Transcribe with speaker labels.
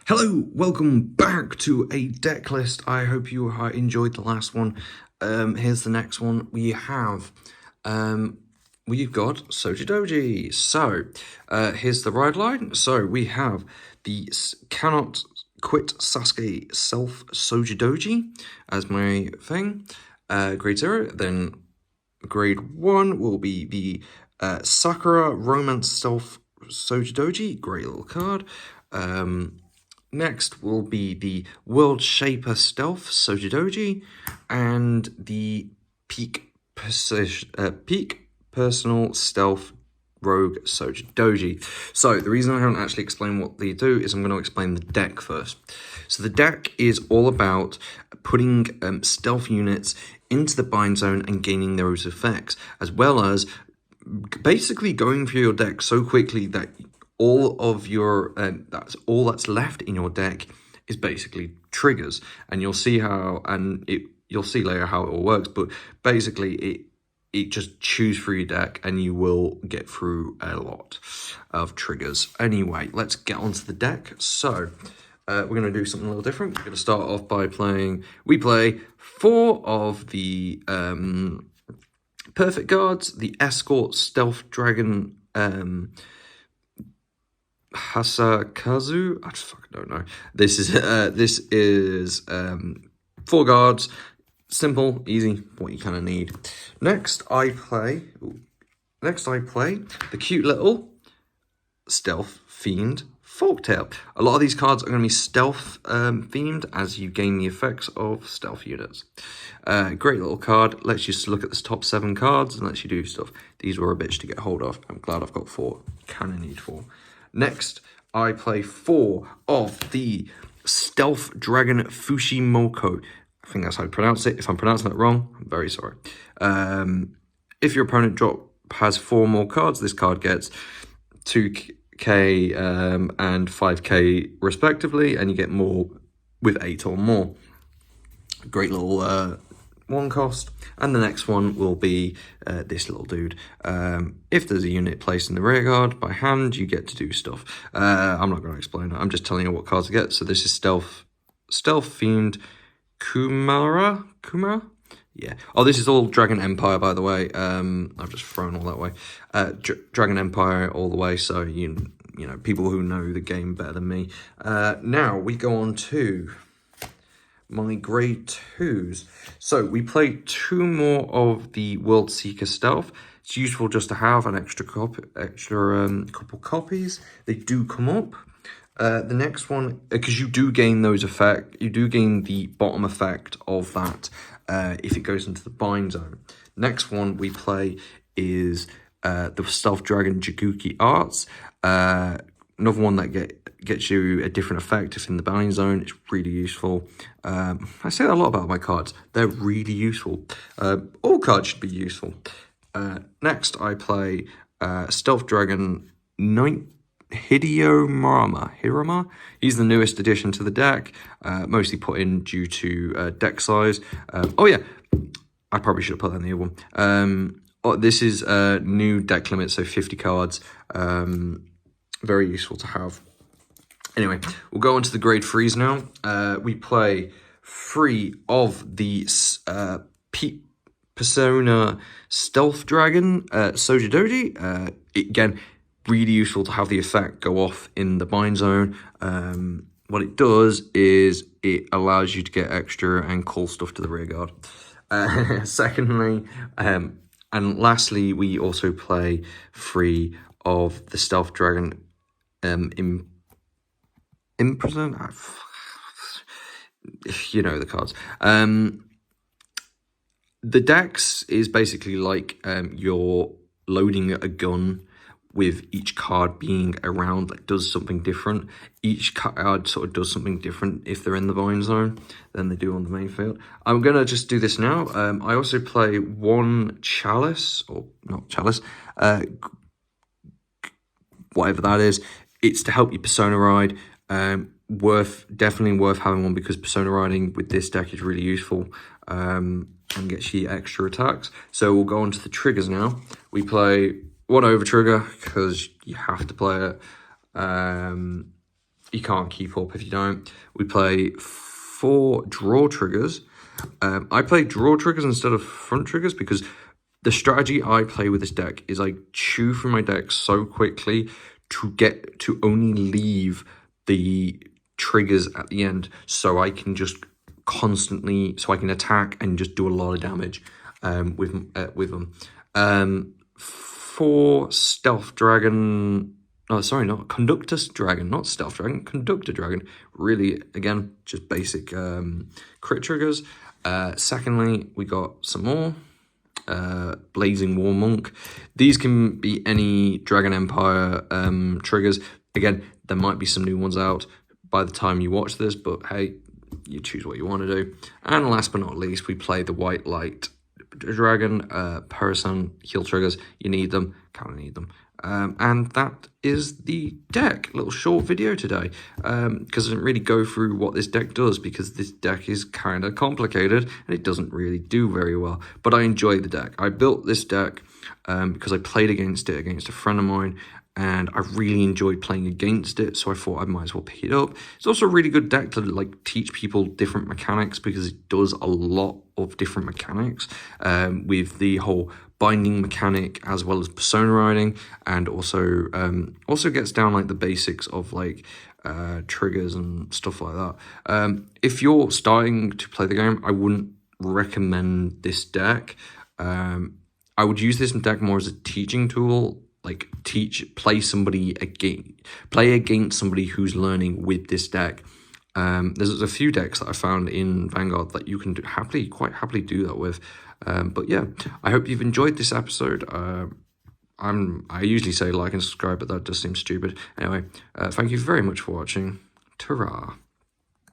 Speaker 1: Hello, welcome back to a deck list. I hope you enjoyed the last one. Here's the next one. We've got Shojodoji. So, here's the ride line. So we have the Cannot Quit Sasuke Self Shojodoji as my thing. Grade 0. Then grade 1 will be the Sakura Romance Self Shojodoji. Great little card. Next will be the World Shaper Stealth Shojodoji and the Peak Personal Stealth Rogue Shojodoji. So the reason I haven't actually explained what they do is I'm going to explain the deck first. So the deck is all about putting stealth units into the bind zone and gaining those effects, as well as basically going through your deck so quickly that all of your that's left in your deck is basically triggers, and you'll see you'll see later how it all works. But basically, it just chews through your deck, and you will get through a lot of triggers. Anyway, let's get onto the deck. So we're gonna do something a little different. We're gonna start off by we play 4 of the perfect guards, the Escort Stealth Dragon. Hasakazu, I just fucking don't know. This is 4 guards, simple, easy, what you kind of need. Next I play the cute little Stealth Fiend Folktale. A lot of these cards are going to be stealth themed as you gain the effects of stealth units. Great little card, lets you look at the top 7 cards and lets you do stuff. These were a bitch to get hold of. I'm glad I've got 4. Kind of need 4. Next, I play 4 of the Stealth Dragon Fushimoko. I think that's how you pronounce it. If I'm pronouncing that wrong, I'm very sorry. If your opponent has 4 more cards, this card gets 2k and 5k respectively, and you get more with 8 or more. Great little 1 cost. And the next one will be this little dude. If there's a unit placed in the rear guard by hand, you get to do stuff. I'm not going to explain it. I'm just telling you what cards to get. So this is Stealth Fiend Kumara? Yeah. Oh, this is all Dragon Empire, by the way. I've just thrown all that way. Dragon Empire all the way, so you know, people who know the game better than me. Now we go on to my grade 2s. So we play 2 more of the World Seeker Stealth. It's useful just to have an extra couple copies. They do come up. The next one, because you do gain those effect, you do gain the bottom effect of that if it goes into the bind zone. Next one we play is the Stealth Dragon Jiguki Arts. Another one that gets you a different effect if in the bind zone. It's really useful. I say that a lot about my cards. They're really useful. All cards should be useful. Next, I play Stealth Dragon Hirama. He's the newest addition to the deck, mostly put in due to deck size. Oh yeah, I probably should have put that in the other one. This is a new deck limit, so 50 cards. Very useful to have. Anyway, we'll go on to the grade 3s now. We play 3 of the Persona Stealth Dragon Shojodoji. Again, really useful to have the effect go off in the bind zone. What it does is it allows you to get extra and call stuff to the rear guard. Secondly, and lastly, we also play 3 of the Stealth Dragon Imprison. You know the cards. The decks is basically like you're loading a gun with each card being around that does something different. Each card sort of does something different if they're in the bind zone than they do on the main field. I'm going to just do this now. I also play 1 Chalice, or not Chalice, whatever that is. It's to help you Persona Ride. Definitely worth having one, because Persona Riding with this deck is really useful and gets you extra attacks. So we'll go on to the triggers now. We play 1 over trigger because you have to play it. you can't keep up if you don't. We play 4 draw triggers. I play draw triggers instead of front triggers because the strategy I play with this deck is I chew through my deck so quickly to get to only leave the triggers at the end, so I can just constantly, so I can attack and just do a lot of damage with them. For Stealth Dragon, oh sorry, not Conductor Dragon, not Stealth Dragon, Conductor Dragon. Really, again, just basic crit triggers. Secondly, we got some more. Blazing War Monk. These can be any Dragon Empire triggers. Again, there might be some new ones out by the time you watch this, but hey, you choose what you want to do. And last but not least, we play the White Light Dragon, Parasan heal triggers. You need them, kind of need them. And that is the deck. A little short video today, because I didn't really go through what this deck does, because this deck is kind of complicated and it doesn't really do very well. But I enjoy the deck. I built this deck because I played against it against a friend of mine, and I really enjoyed playing against it, so I thought I might as well pick it up. It's also a really good deck to like teach people different mechanics, because it does a lot of different mechanics with the whole binding mechanic as well as persona riding, and also gets down like the basics of like triggers and stuff like that. If you're starting to play the game, I wouldn't recommend this deck. I would use this deck more as a teaching tool. Like play against somebody who's learning with this deck. There's a few decks that I found in Vanguard that you can quite happily do that with. But yeah, I hope you've enjoyed this episode. I usually say like and subscribe, but that does seem stupid. Anyway, thank you very much for watching. Ta-ra.